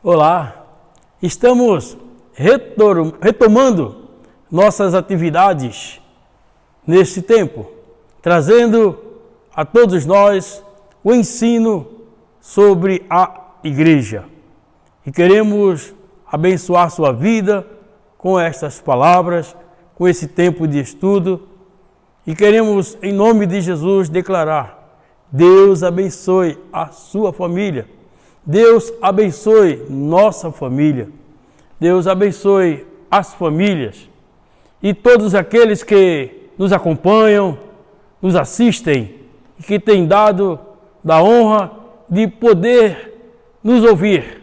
Olá, estamos retomando nossas atividades neste tempo, trazendo a todos nós o ensino sobre a igreja. E queremos abençoar sua vida com estas palavras, com esse tempo de estudo. E queremos, em nome de Jesus, declarar: Deus abençoe a sua família. Deus abençoe nossa família. Deus abençoe as famílias e todos aqueles que nos acompanham, nos assistem e que têm dado da honra de poder nos ouvir.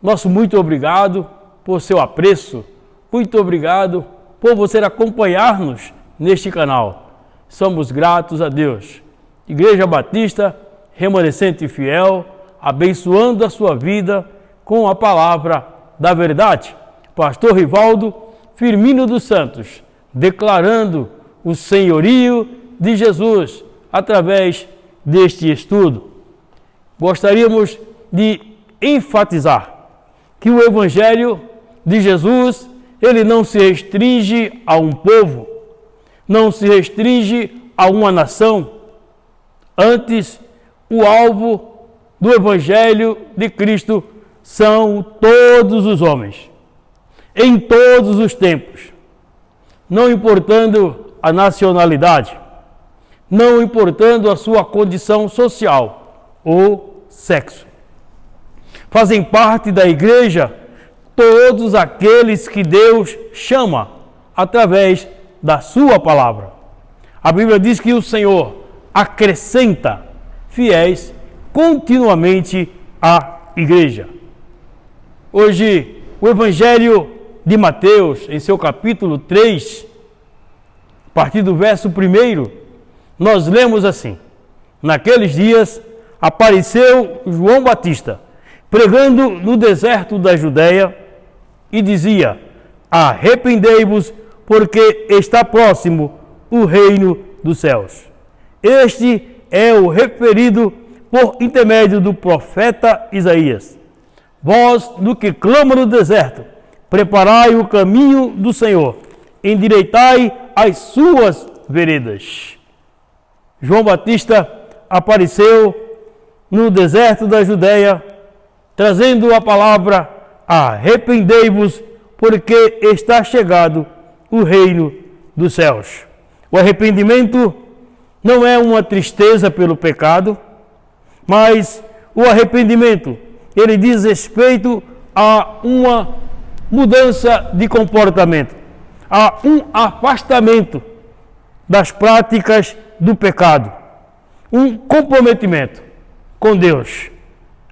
Nosso muito obrigado por seu apreço. Muito obrigado por você acompanhar-nos neste canal. Somos gratos a Deus. Igreja Batista Remanescente e Fiel, abençoando a sua vida com a palavra da verdade. Pastor Rivaldo Firmino dos Santos, declarando o senhorio de Jesus através deste estudo. Gostaríamos de enfatizar que o Evangelho de Jesus, ele não se restringe a um povo, não se restringe a uma nação. Antes, o alvo do Evangelho de Cristo são todos os homens, em todos os tempos, não importando a nacionalidade, não importando a sua condição social ou sexo. Fazem parte da igreja todos aqueles que Deus chama através da sua palavra. A Bíblia diz que o Senhor acrescenta fiéis continuamente à igreja. Hoje, o Evangelho de Mateus, em seu capítulo 3, a partir do verso 1, nós lemos assim: Naqueles dias apareceu João Batista, pregando no deserto da Judéia, e dizia: Arrependei-vos, porque está próximo o reino dos céus. Este é o referido por intermédio do profeta Isaías. Vós, do que clama no deserto, preparai o caminho do Senhor, endireitai as suas veredas. João Batista apareceu no deserto da Judéia, trazendo a palavra: arrependei-vos, porque está chegado o reino dos céus. O arrependimento não é uma tristeza pelo pecado, mas o arrependimento, ele diz respeito a uma mudança de comportamento, a um afastamento das práticas do pecado, um comprometimento com Deus.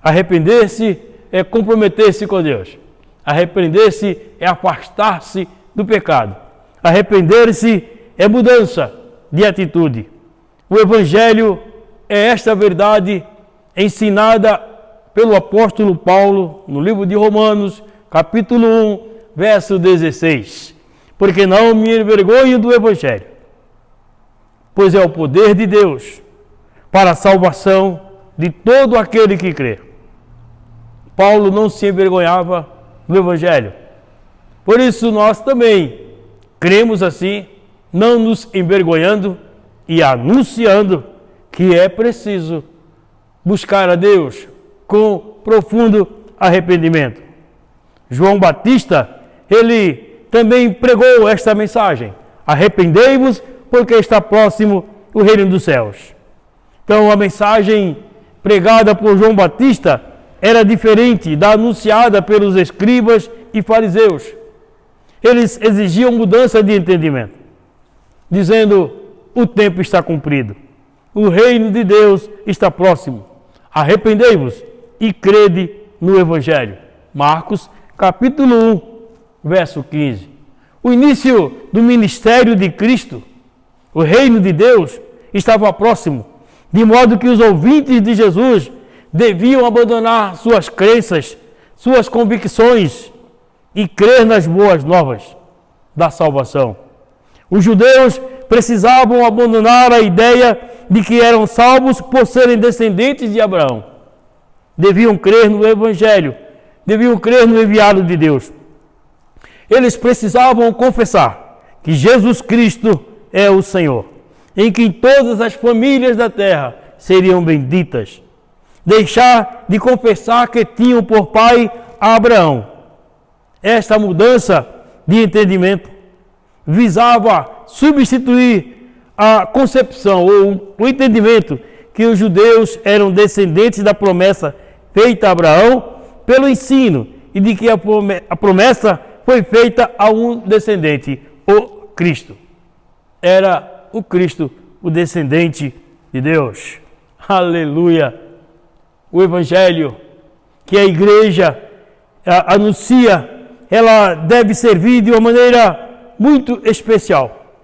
Arrepender-se é comprometer-se com Deus. Arrepender-se é afastar-se do pecado. Arrepender-se é mudança de atitude. O Evangelho é esta verdade ensinada pelo apóstolo Paulo no livro de Romanos, capítulo 1, verso 16. Porque não me envergonho do Evangelho, pois é o poder de Deus para a salvação de todo aquele que crê. Paulo não se envergonhava do Evangelho. Por isso nós também cremos assim, não nos envergonhando e anunciando que é preciso buscar a Deus com profundo arrependimento. João Batista, ele também pregou esta mensagem: arrependei-vos, porque está próximo o reino dos céus. Então, a mensagem pregada por João Batista era diferente da anunciada pelos escribas e fariseus. Eles exigiam mudança de entendimento, dizendo: o tempo está cumprido, o reino de Deus está próximo, arrependei-vos e crede no Evangelho. Marcos, capítulo 1, verso 15. O início do ministério de Cristo, o reino de Deus, estava próximo, de modo que os ouvintes de Jesus deviam abandonar suas crenças, suas convicções e crer nas boas novas da salvação. Os judeus precisavam abandonar a ideia de que eram salvos por serem descendentes de Abraão. Deviam crer no Evangelho deviam crer no enviado de Deus. Eles precisavam confessar que Jesus Cristo é o Senhor, em que todas as famílias da terra seriam benditas. Deixar de confessar que tinham por pai Abraão. Esta mudança de entendimento visava substituir a concepção ou o entendimento que os judeus eram descendentes da promessa feita a Abraão pelo ensino e de que a promessa foi feita a um descendente, o Cristo. Era o Cristo, o descendente de Deus. Aleluia! O Evangelho que a igreja anuncia, ela deve servir de uma maneira muito especial.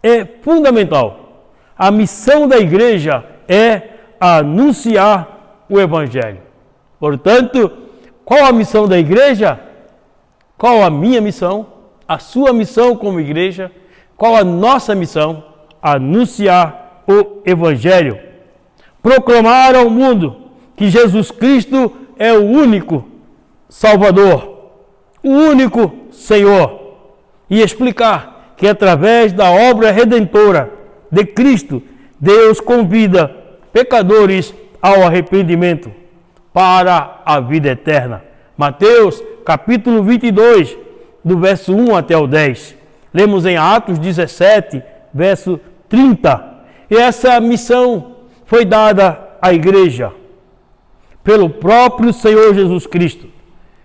É fundamental. A missão da igreja é anunciar o Evangelho. Portanto, qual a missão da igreja? Qual a minha missão? A sua missão como igreja? Qual a nossa missão? Anunciar o Evangelho. Proclamar ao mundo que Jesus Cristo é o único Salvador, o único Senhor. E explicar que através da obra redentora de Cristo, Deus convida pecadores ao arrependimento para a vida eterna. Mateus capítulo 22, do verso 1 até o 10. Lemos em Atos 17, verso 30. E essa missão foi dada à igreja pelo próprio Senhor Jesus Cristo,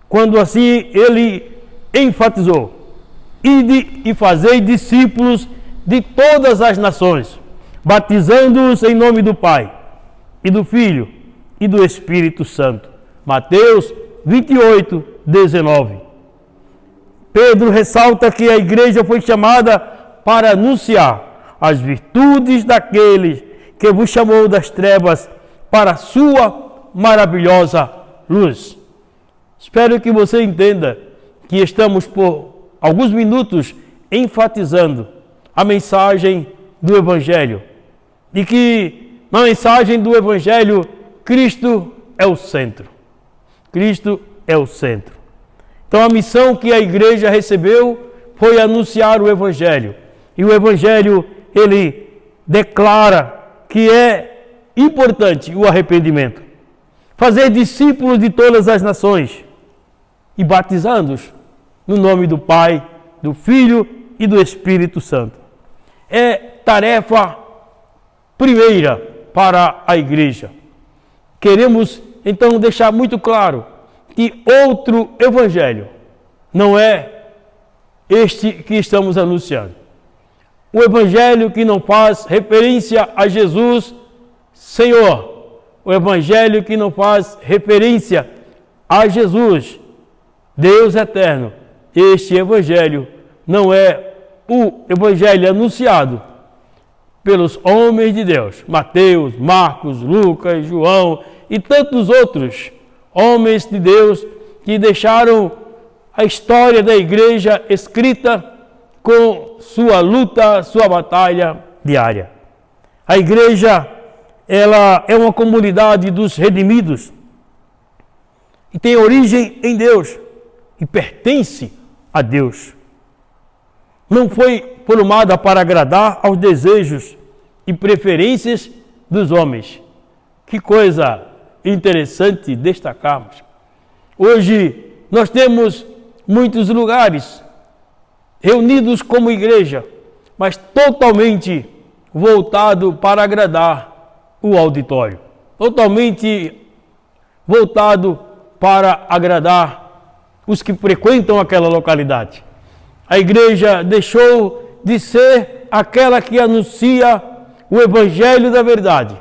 quando assim ele enfatizou: ide e fazei discípulos de todas as nações, batizando-os em nome do Pai, e do Filho, e do Espírito Santo. Mateus 28, 19. Pedro ressalta que a igreja foi chamada para anunciar as virtudes daquele que vos chamou das trevas para a sua maravilhosa luz. Espero que você entenda que estamos por alguns minutos enfatizando a mensagem do Evangelho e que na mensagem do Evangelho Cristo é o centro. Cristo é o centro. Então a missão que a igreja recebeu foi anunciar o Evangelho. E o Evangelho, ele declara que é importante o arrependimento. Fazer discípulos de todas as nações e batizando-os no nome do Pai, do Filho e do Espírito Santo. É tarefa primeira para a igreja. Queremos então deixar muito claro que outro evangelho não é este que estamos anunciando. O evangelho que não faz referência a Jesus, Senhor. O evangelho que não faz referência a Jesus, Deus eterno. Este evangelho não é o evangelho anunciado pelos homens de Deus, Mateus, Marcos, Lucas, João e tantos outros homens de Deus que deixaram a história da igreja escrita com sua luta, sua batalha diária. A igreja, ela é uma comunidade dos redimidos e tem origem em Deus e pertence a Deus. Não foi formada para agradar aos desejos e preferências dos homens. Que coisa interessante destacarmos. Hoje nós temos muitos lugares reunidos como igreja, mas totalmente voltado para agradar o auditório. Totalmente voltado para agradar os que frequentam aquela localidade. A igreja deixou de ser aquela que anuncia o evangelho da verdade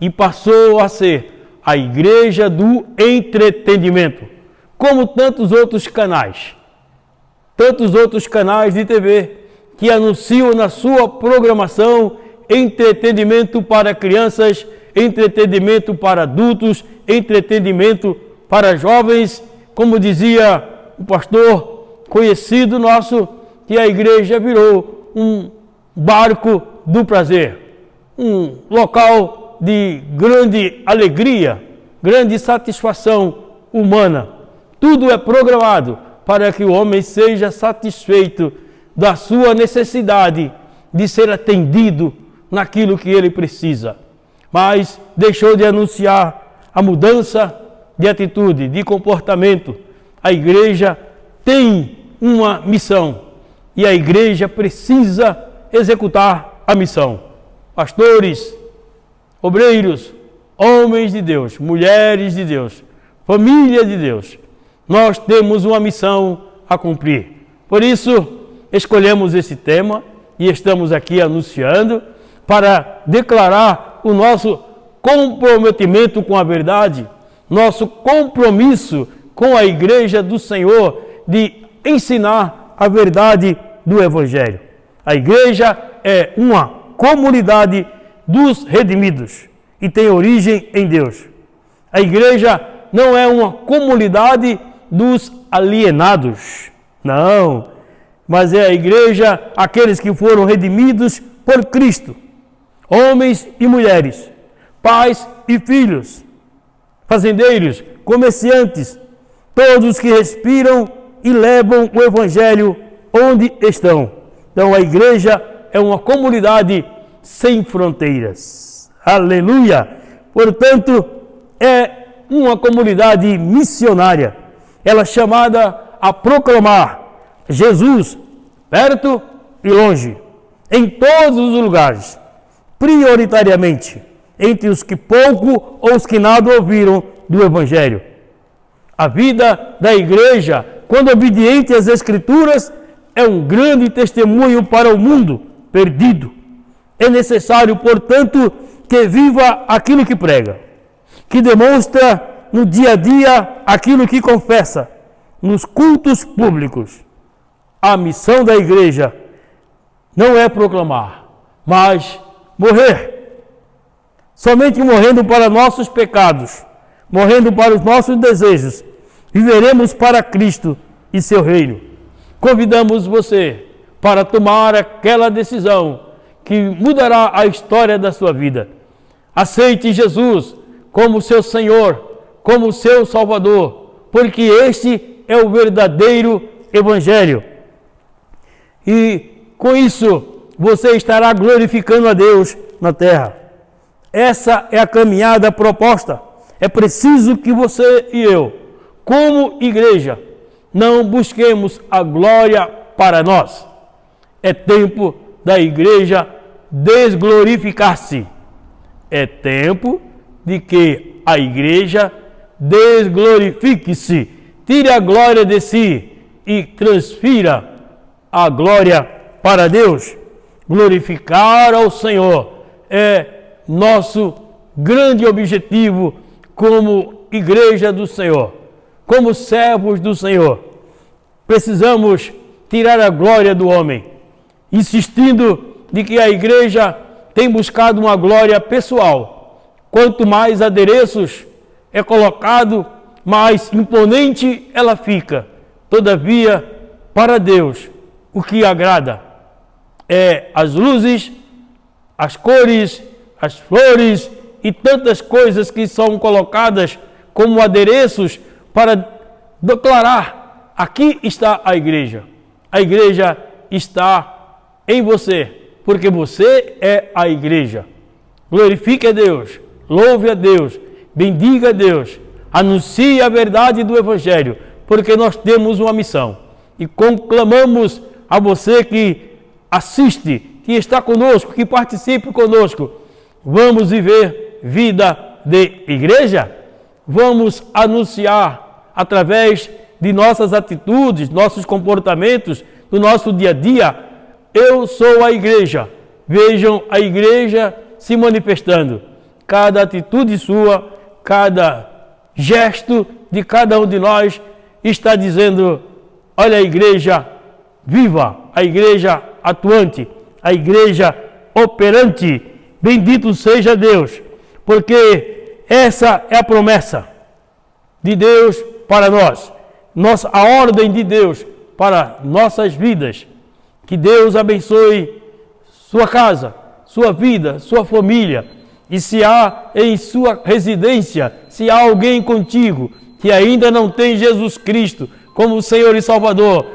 e passou a ser a igreja do entretenimento, como tantos outros canais de TV que anunciam na sua programação entretenimento para crianças, entretenimento para adultos, entretenimento para jovens, como dizia o pastor conhecido nosso, que a igreja virou um barco do prazer, um local de grande alegria, grande satisfação humana, Tudo é programado para que o homem seja satisfeito da sua necessidade de ser atendido naquilo que ele precisa. Mas deixou de anunciar a mudança de atitude, de comportamento. A igreja tem uma missão e a igreja precisa executar a missão. Pastores, obreiros, homens de Deus, mulheres de Deus, família de Deus, nós temos uma missão a cumprir. Por isso, escolhemos esse tema e estamos aqui anunciando para declarar o nosso comprometimento com a verdade, nosso compromisso com a igreja do Senhor de ensinar a verdade do Evangelho. A igreja é uma comunidade dos redimidos e tem origem em Deus. A igreja não é uma comunidade dos alienados, não, mas é a igreja, aqueles que foram redimidos por Cristo, homens e mulheres, pais e filhos, fazendeiros, comerciantes, todos que respiram e levam o Evangelho onde estão. Então a igreja é uma comunidade sem fronteiras. Aleluia! Portanto, é uma comunidade missionária. Ela é chamada a proclamar Jesus perto e longe, em todos os lugares, prioritariamente entre os que pouco ou os que nada ouviram do Evangelho. A vida da igreja, quando obediente às Escrituras, é um grande testemunho para o mundo perdido. É necessário, portanto, que viva aquilo que prega, que demonstra no dia a dia aquilo que confessa, nos cultos públicos. A missão da igreja não é proclamar, mas morrer. Somente morrendo para nossos pecados, morrendo para os nossos desejos, viveremos para Cristo e seu reino. Convidamos você para tomar aquela decisão que mudará a história da sua vida. Aceite Jesus como seu Senhor, como seu Salvador, porque este é o verdadeiro Evangelho. E com isso você estará glorificando a Deus na terra. Essa é a caminhada proposta. É preciso que você e eu, como igreja, não busquemos a glória para nós. É tempo da igreja desglorificar-se. É tempo de que a igreja desglorifique-se, tire a glória de si e transfira a glória para Deus. Glorificar ao Senhor é nosso grande objetivo como igreja do Senhor, como servos do Senhor. Precisamos tirar a glória do homem, insistindo de que a igreja tem buscado uma glória pessoal. Quanto mais adereços é colocado, mais imponente ela fica. Todavia, para Deus, o que agrada é as luzes, as cores, as flores e tantas coisas que são colocadas como adereços para declarar: aqui está a igreja. A igreja está em você, porque você é a igreja. Glorifique a Deus, louve a Deus, bendiga a Deus, anuncie a verdade do Evangelho, porque nós temos uma missão. E conclamamos a você que assiste, que está conosco, que participe conosco. Vamos viver vida de igreja? Vamos anunciar através de nossas atitudes, nossos comportamentos, do nosso dia a dia. Eu sou a igreja. Vejam a igreja se manifestando. Cada atitude sua, cada gesto de cada um de nós está dizendo: olha a igreja viva, a igreja atuante, a igreja operante. Bendito seja Deus, porque essa é a promessa de Deus para nós, a ordem de Deus para nossas vidas. Que Deus abençoe sua casa, sua vida, sua família. E se há em sua residência, se há alguém contigo que ainda não tem Jesus Cristo como Senhor e Salvador,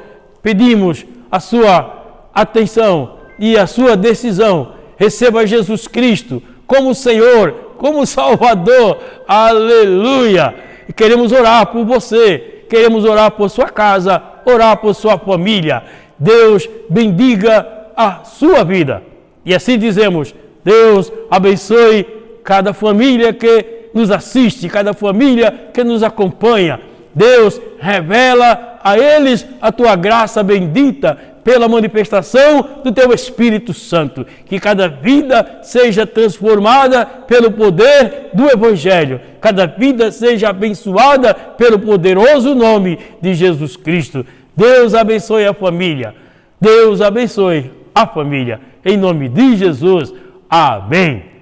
pedimos a sua atenção e a sua decisão. Receba Jesus Cristo como Senhor, como Salvador. Aleluia! E queremos orar por você, queremos orar por sua casa, orar por sua família. Deus bendiga a sua vida. E assim dizemos: Deus abençoe cada família que nos assiste, cada família que nos acompanha. Deus revela a eles a tua graça bendita pela manifestação do teu Espírito Santo. Que cada vida seja transformada pelo poder do Evangelho. Cada vida seja abençoada pelo poderoso nome de Jesus Cristo. Deus abençoe a família. Deus abençoe a família. Em nome de Jesus. Amém.